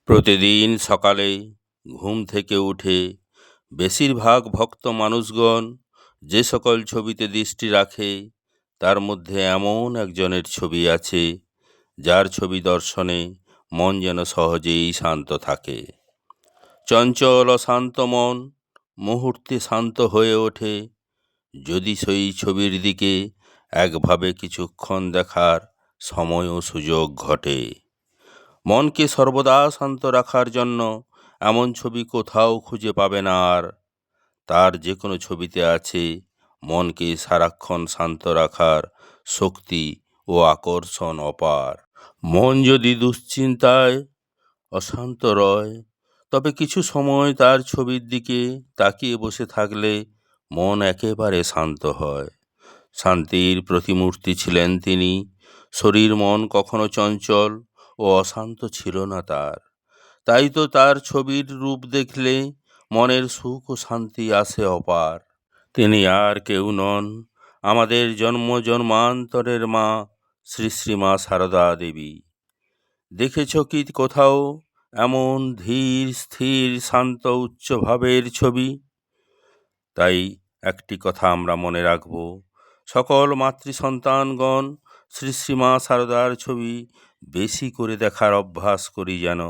প্রতিদিন সকালে ঘুম থেকে উঠে বেশিরভাগ ভক্ত মানুষগণ যে সকল ছবিতে দৃষ্টি রাখে তার মধ্যে এমন একজনের ছবি আছে যার ছবি দর্শনে মন যেন সহজেই শান্ত থাকে। চঞ্চল অশান্ত মন মুহূর্তে শান্ত হয়ে ওঠে যদি সেই ছবির দিকে একভাবে কিছুক্ষণ দেখার সময় ও সুযোগ ঘটে। মনকে সর্বদা শান্ত রাখার জন্য এমন ছবি কোথাও খুঁজে পাবে না আর। তার যে কোনো ছবিতে আছে মনকে সারাক্ষণ শান্ত রাখার শক্তি ও আকর্ষণ অপার। মন যদি দুশ্চিন্তায় অশান্ত রয় তবে কিছু সময় তার ছবির দিকে তাকিয়ে বসে থাকলে মন একেবারে শান্ত হয়। শান্তির প্রতিমূর্তি ছিলেন তিনি। শরীর মন কখনো চঞ্চল ও অশান্ত ছিল না তার। তাই তো তার ছবির রূপ দেখলে মনের সুখ ও শান্তি আসে অপার। তিনি আর কেউ নন, আমাদের জন্ম জন্মান্তরের মা শ্রী শ্রী মা সারদা দেবী। দেখেছ কি কোথাও এমন ধীর স্থির শান্ত উচ্চ ভাবের ছবি? তাই একটি কথা আমরা মনে রাখব, সকল মাতৃ সন্তানগণ শ্রী শ্রী মা সারদার ছবি বেশি করে দেখার অভ্যাস করি যেন,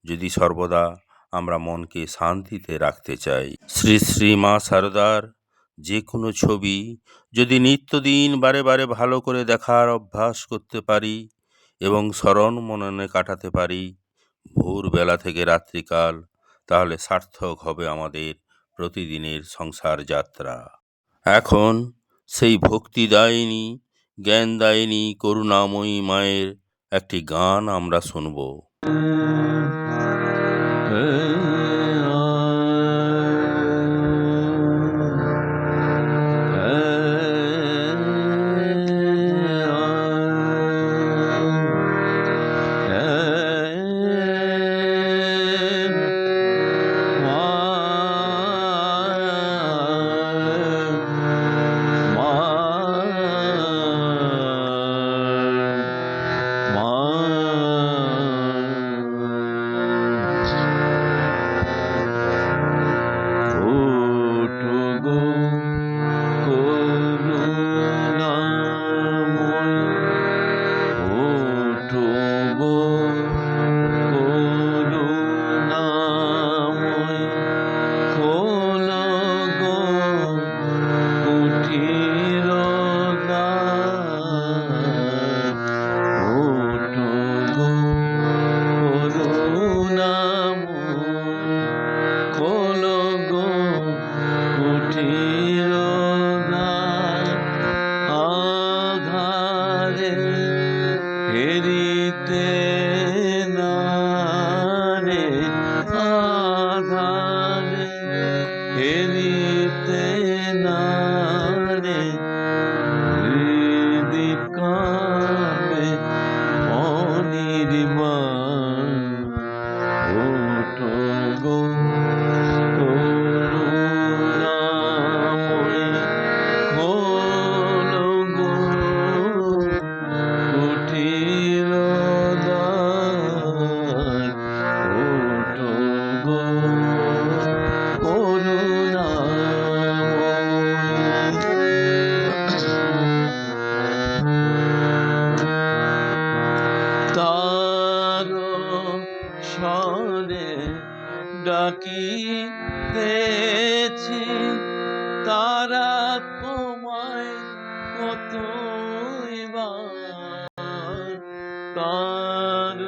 যদি সর্বদা আমরা মনকে শান্তিতে রাখতে চাই। শ্রী শ্রী মা সারদার যে কোনো ছবি যদি নিত্যদিন বারে বারে ভালো করে দেখার অভ্যাস করতে পারি এবং স্মরণ মননে কাটাতে পারি ভোরবেলা থেকে রাত্রিকাল, তাহলে সার্থক হবে আমাদের প্রতিদিনের সংসার যাত্রা। এখন সেই ভক্তিদায়িনী জ্ঞানদায়িনী করুণাময়ী মায়ের একটি গান আমরা শুনব। ডাকিতেছি তারা তোমায় কতইবার, তার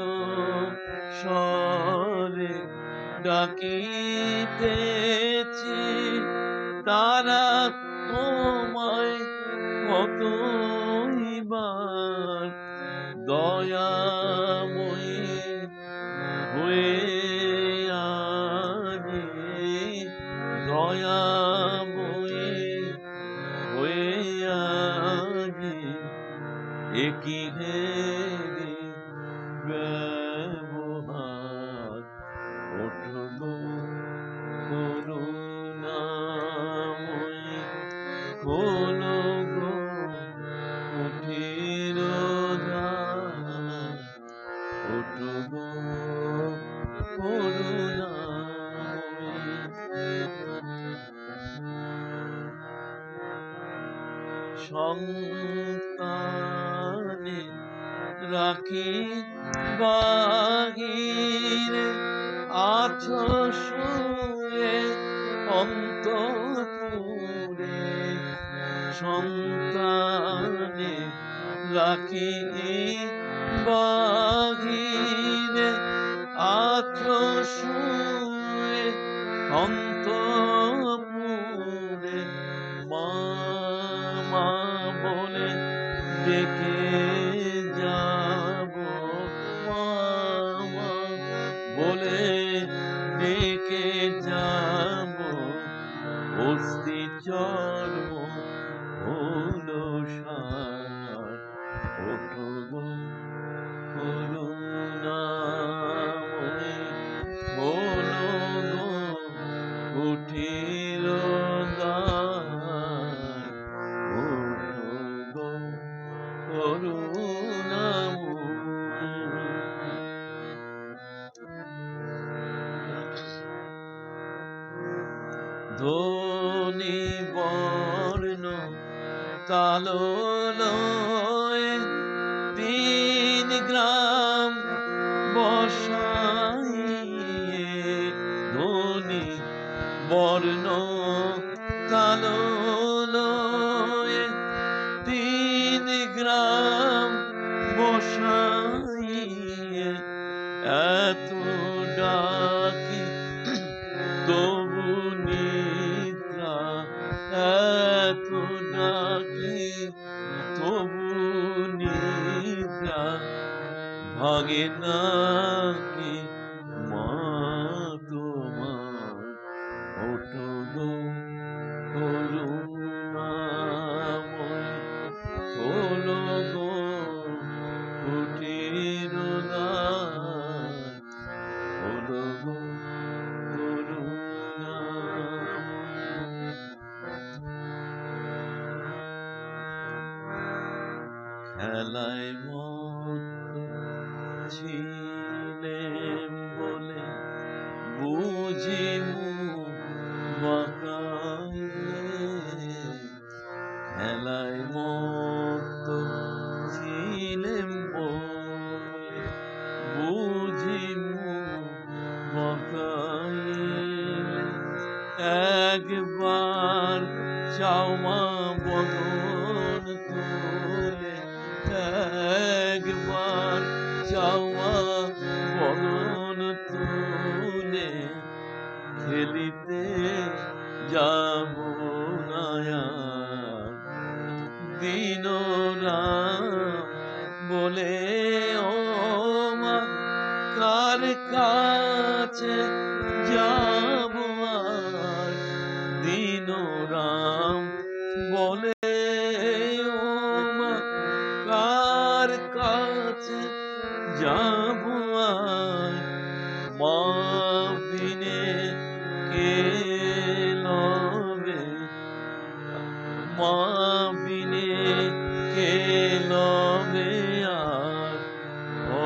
স্বরে ডাকিতেছি তারা তোমায় কতইবার, দয়াময়ী হয়ে দয়াময়ী হয়ে আজি একই হেরে ব্যবহার, ওঠো করুণাময়ী খোলো গো সন্তানে রাখি বাহিরে আছো শুয়ে অন্তপুরে সন্তানে রাখি বাহিরে আছো শুয়ে অন্তপুরে মা মা বলে ডেকে যাব মা মা বলে ডেকে যাব অস্থি চর্ম হলো সার ওঠো গো করুণাময়ী হলো গো কুঠির দ্বার ওঠো গো ধ্বনি বর্ণ তাললয়ে 3 গ্রাম বসাইয়ে ধ্বনি বর্ণ তাললয়ে 3 গ্রাম বসাইয়ে এত ডাকি তবু নিদ্রা এত ডাকি তবু নিদ্রা ভাগে নাকি মা তোমার ওঠো গো করুণাময়ী হলো গো কুঠির দ্বার হলো গো খেলায় মত্ত ছিলেম বলে বুঝি মুখ বাঁকাইলে খেলায় মত্ত ছিলেম বলে বুঝি মুখ বাঁকাইলে একবার চাও মা বদন তুলে একবার চাও মা বদন তুলে খেলিতে যাব না আর দিন রাম বলে ও মা কার কাছে যাব আর দিন রাম বলে ও মা কার কাছে যাব আর মা বিনে কে লবে মা বিনে কে লবে আর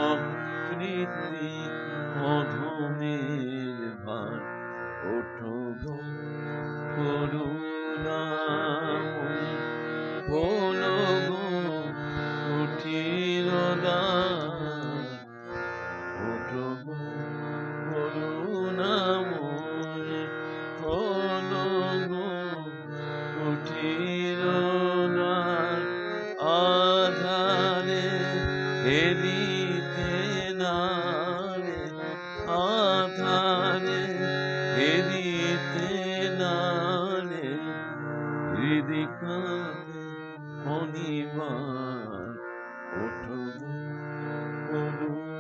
অকৃতি অধমের ভার ওঠো গো করুণাময়ী হলো গো কুঠির দ্বার ওঠো গো করুণাময়ী হলো গো কুঠির দ্বার আধারে হেরিতে নারে আধারে হেরিতে নারে হৃদি কাঁপে অনিবার ওঠো গো করুণাময়ী